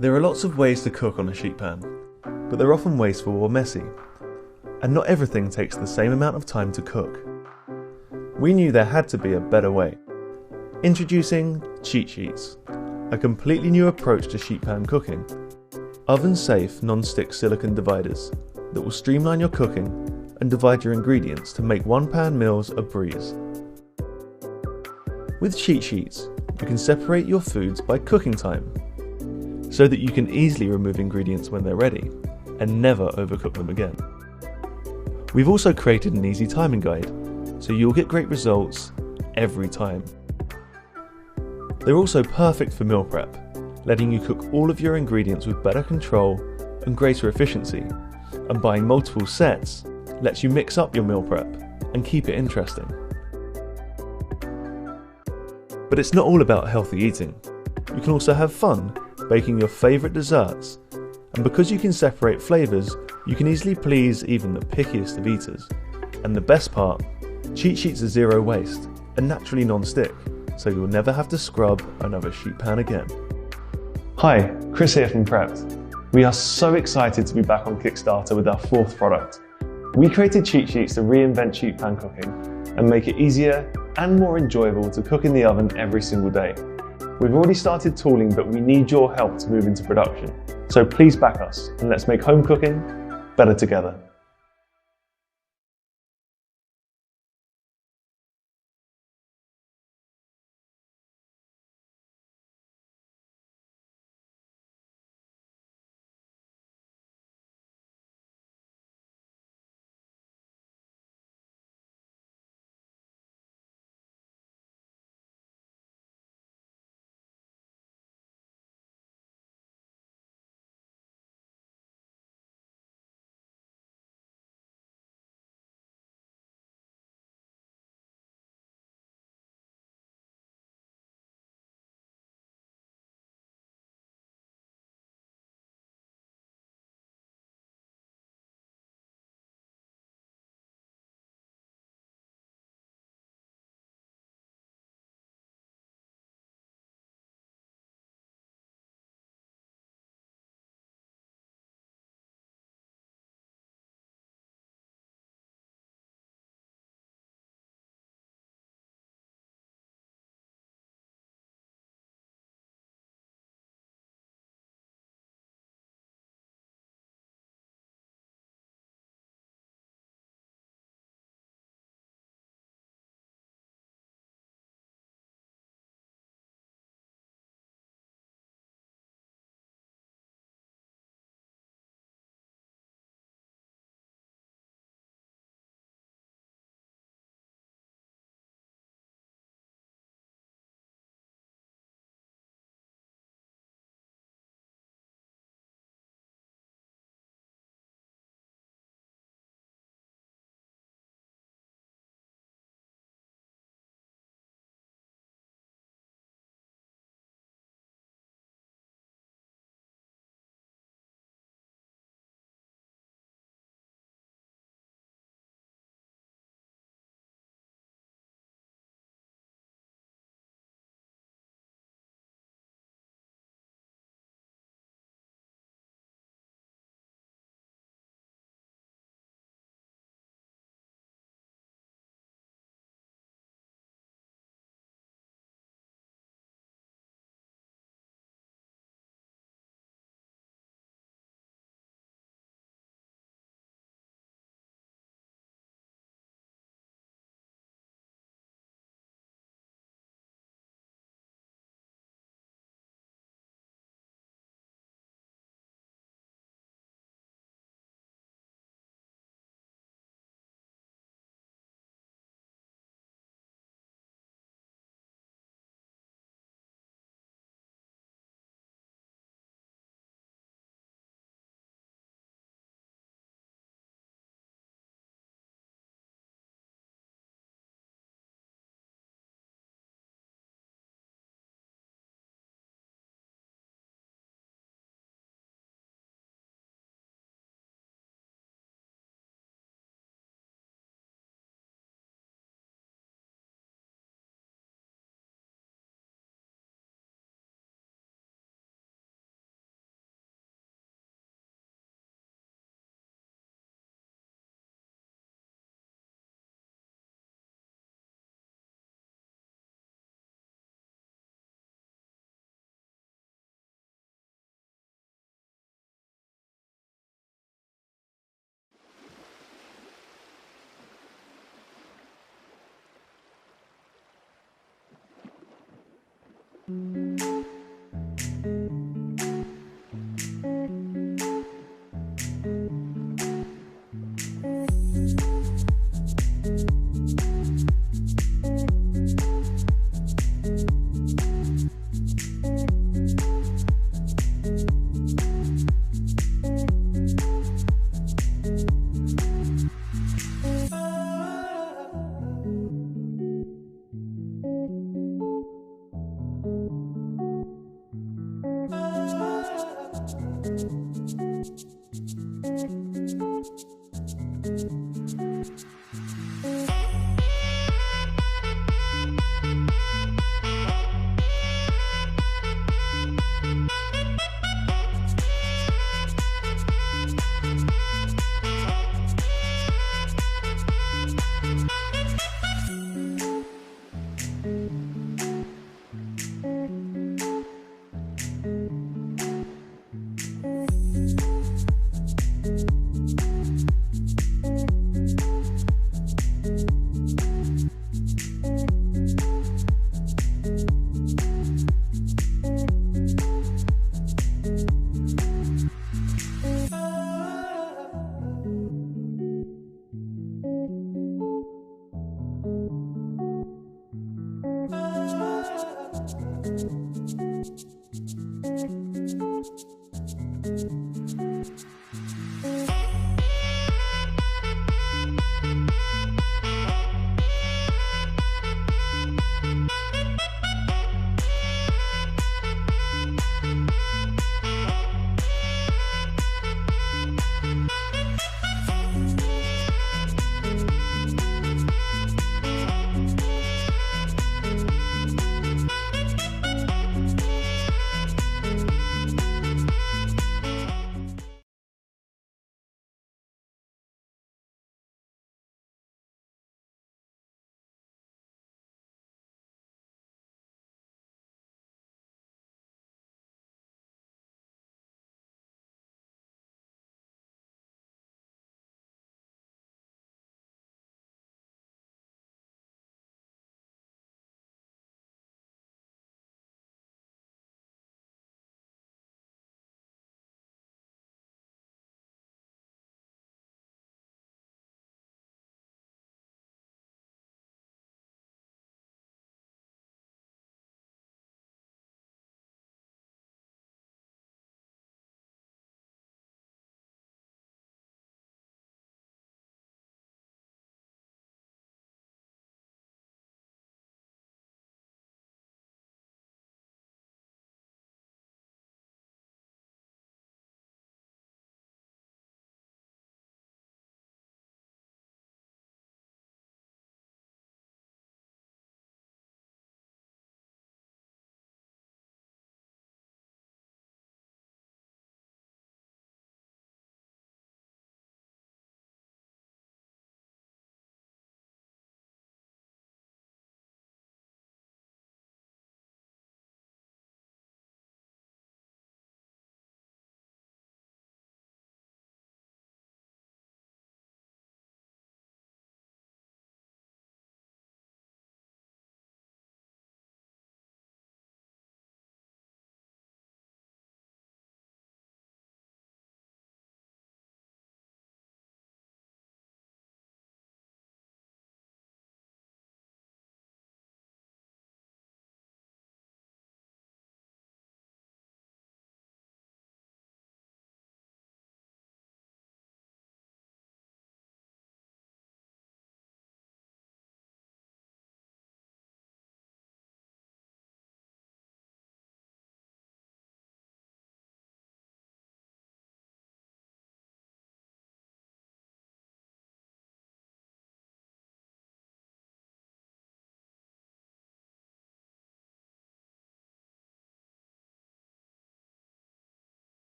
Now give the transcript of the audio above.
There are lots of ways to cook on a sheet pan, but they're often wasteful or messy, and not everything takes the same amount of time to cook. We knew there had to be a better way. Introducing cheat sheets, a completely new approach to sheet pan cooking. Oven-safe non-stick silicone dividers that will streamline your cooking and divide your ingredients to make one-pan meals a breeze. With cheat sheets, you can separate your foods by cooking time, so that you can easily remove ingredients when they're ready and never overcook them again. We've also created an easy timing guide, so you'll get great results every time. They're also perfect for meal prep, letting you cook all of your ingredients with better control and greater efficiency, and buying multiple sets lets you mix up your meal prep and keep it interesting. But it's not all about healthy eating. You can also have fun baking your favourite desserts, and because you can separate flavours, you can easily please even the pickiest of eaters. And the best part, cheat sheets are zero waste and naturally non-stick, so you'll never have to scrub another sheet pan again. Hi, Chris here from Prepped. We are so excited to be back on Kickstarter with our fourth product. We created cheat sheets to reinvent sheet pan cooking and make it easier and more enjoyable to cook in the oven every single day. We've already started tooling, but we need your help to move into production. So please back us and let's make home cooking better together.